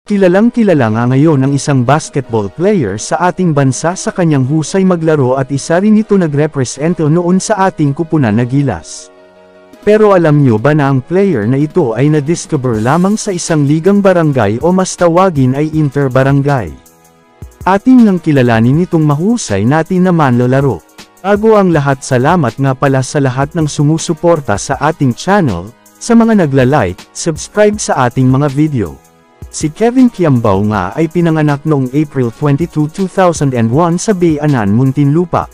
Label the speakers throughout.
Speaker 1: Kilalang-kilala nga ngayon ang isang basketball player sa ating bansa sa kanyang husay maglaro at isa rin ito nagrepresento noon sa ating kupunan na Gilas. Pero alam nyo ba na ang player na ito ay na-discover lamang sa isang ligang barangay o mas tawagin ay inter-barangay? Ating nang kilalanin itong mahusay natin na manlalaro. Bago ang lahat, salamat nga pala sa lahat ng sumusuporta sa ating channel, sa mga nagla-like, subscribe sa ating mga video. Si Kevin Kiambao nga ay pinanganak noong April 22, 2001 sa Bayanan, Muntinlupa.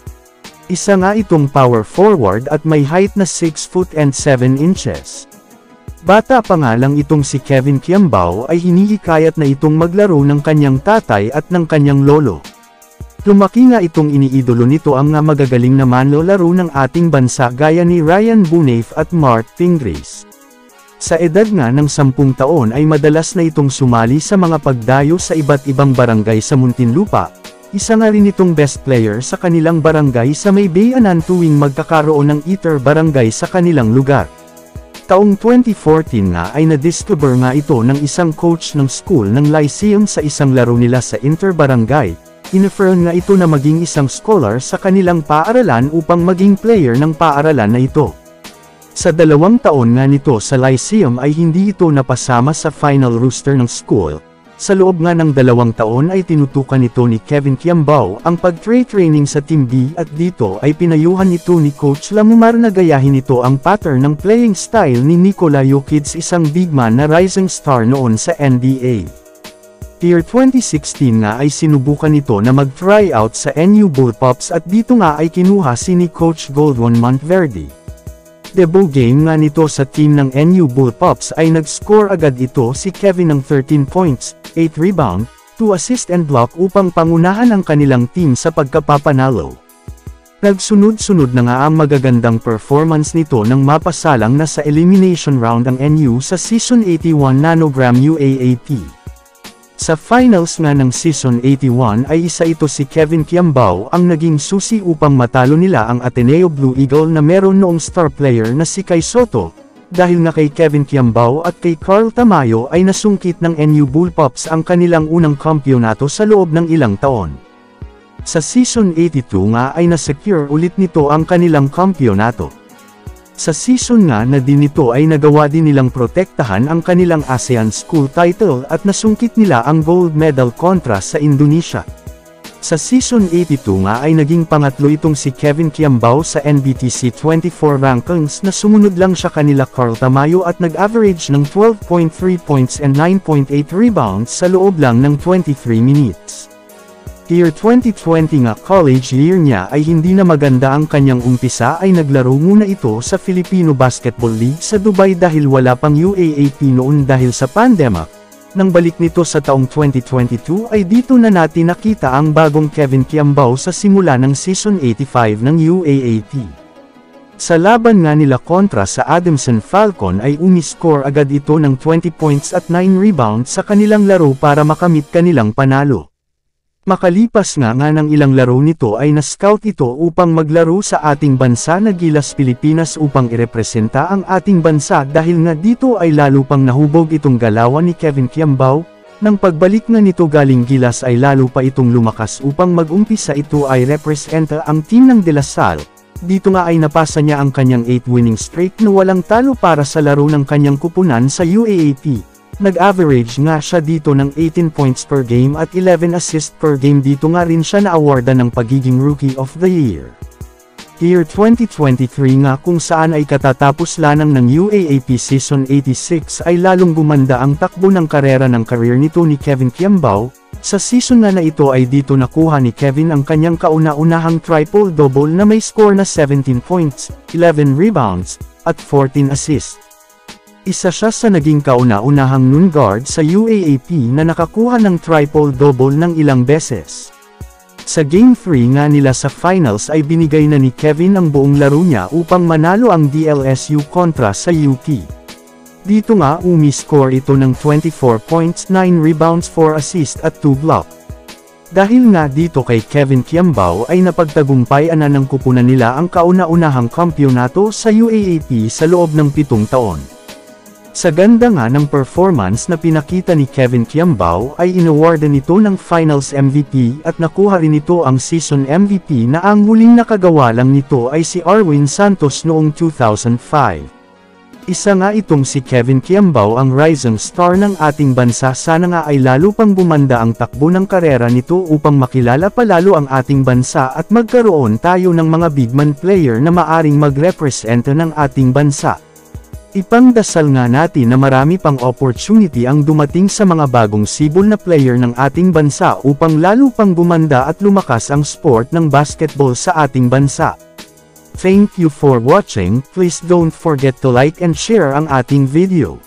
Speaker 1: Isa nga itong power forward at may height na 6 foot and 7 inches. Bata pa nga lang itong si Kevin Kiambao ay hinihikayat na itong maglaro ng kanyang tatay at ng kanyang lolo. Lumaki nga itong iniidolo nito ang nga magagaling na manlalaro ng ating bansa gaya ni Ryan Bunave at Mark Pingris. Sa edad nga ng 10 taon ay madalas na itong sumali sa mga pagdayo sa iba't ibang barangay sa Muntinlupa. Isa nga rin itong best player sa kanilang barangay sa may Bayanan tuwing magkakaroon ng inter-barangay sa kanilang lugar. Taong 2014 nga ay na-discover nga ito ng isang coach ng school ng Lyceum sa isang laro nila sa inter-barangay. Inoffer nga ito na maging isang scholar sa kanilang paaralan upang maging player ng paaralan na ito. Sa 2 taon nga nito sa Lyceum ay hindi ito napasama sa final roster ng school. Sa loob nga ng 2 taon ay tinutukan nito ni Kevin Kiambao ang pag-training sa Team B at dito ay pinayuhan nito ni Coach Lamumar na gayahin nito ang pattern ng playing style ni Nikola Jokic, isang big man na rising star noon sa NBA. Year 2016 nga ay sinubukan nito na mag-tryout sa NU Bullpups at dito nga ay kinuha si ni Coach Goldwyn Monteverde. Debut game nga nito sa team ng NU Bullpups ay nag-score agad ito si Kevin ng 13 points, 8 rebound, 2 assist and block upang pangunahan ang kanilang team sa pagkapapanalo. Nagsunod-sunod na nga ang magagandang performance nito nang mapasalang na sa elimination round ang NU sa Season 81 Nanogram UAAP. Sa finals nga ng Season 81 ay isa ito si Kevin Kiambao ang naging susi upang matalo nila ang Ateneo Blue Eagle na meron noong star player na si Kai Soto. Dahil nga kay Kevin Kiambao at kay Carl Tamayo ay nasungkit ng NU Bullpups ang kanilang unang kampyonato sa loob ng ilang taon. Sa Season 82 nga ay nasecure ulit nito ang kanilang kampyonato. Sa season nga na din nito ay nagawa din nilang protektahan ang kanilang ASEAN School title at nasungkit nila ang gold medal kontra sa Indonesia. Sa Season 82 nga ay naging pangatlo itong si Kevin Kiambao sa NBTC 24 rankings na sumunod lang siya kanila Carl Tamayo at nag-average ng 12.3 points and 9.8 rebounds sa loob lang ng 23 minutes. Year 2020 nga college year niya ay hindi na maganda ang kanyang umpisa ay naglaro muna ito sa Filipino Basketball League sa Dubai dahil wala pang UAAP noon dahil sa pandemic. Nang balik nito sa taong 2022 ay dito na natin nakita ang bagong Kevin Kiambao sa simula ng Season 85 ng UAAP. Sa laban nga nila kontra sa Adamson Falcon ay umiscore agad ito ng 20 points at 9 rebounds sa kanilang laro para makamit kanilang panalo. Makalipas nga ng ilang laro nito ay na-scout ito upang maglaro sa ating bansa na Gilas Pilipinas upang irepresenta ang ating bansa dahil nga dito ay lalo pang nahubog itong galawan ni Kevin Kiambao. Nang pagbalik nga nito galing Gilas ay lalo pa itong lumakas upang mag-umpisa ito ay representa ang team ng De La Salle. Dito nga ay napasa niya ang kanyang 8 winning streak na walang talo para sa laro ng kanyang kupunan sa UAAP. Nag-average nga siya dito ng 18 points per game at 11 assists per game. Dito nga rin siya na-awardan ng pagiging Rookie of the Year. Year 2023 nga kung saan ay katatapos lanang ng UAAP Season 86 ay lalong gumanda ang takbo ng karera ng career nito ni Kevin Kiambao. Sa season na ito ay dito nakuha ni Kevin ang kanyang kauna-unahang triple-double na may score na 17 points, 11 rebounds, at 14 assists. Isa siya sa naging kauna-unahang noon guard sa UAAP na nakakuha ng triple-double ng ilang beses. Sa Game 3 nga nila sa finals ay binigay na ni Kevin ang buong laro niya upang manalo ang DLSU kontra sa UP. Dito nga umiscore ito ng 24 points, 9 rebounds, 4 assists at 2 block. Dahil nga dito kay Kevin Kiambao ay napagtagumpayan na ng kupunan nila ang kauna-unahang kampyonato sa UAAP sa loob ng 7 taon. Sa ganda nga ng performance na pinakita ni Kevin Quiambao ay inawardan nito ng Finals MVP at nakuha rin nito ang Season MVP na ang huling nakagawa lang nito ay si Arwin Santos noong 2005. Isa nga itong si Kevin Quiambao ang rising star ng ating bansa, sana nga ay lalo pang bumanda ang takbo ng karera nito upang makilala palalo ang ating bansa at magkaroon tayo ng mga bigman player na maaring magrepresenta ng ating bansa. Ipangdasal nga natin na marami pang opportunity ang dumating sa mga bagong sibol na player ng ating bansa upang lalo pang gumanda at lumakas ang sport ng basketball sa ating bansa. Thank you for watching, please don't forget to like and share ang ating video.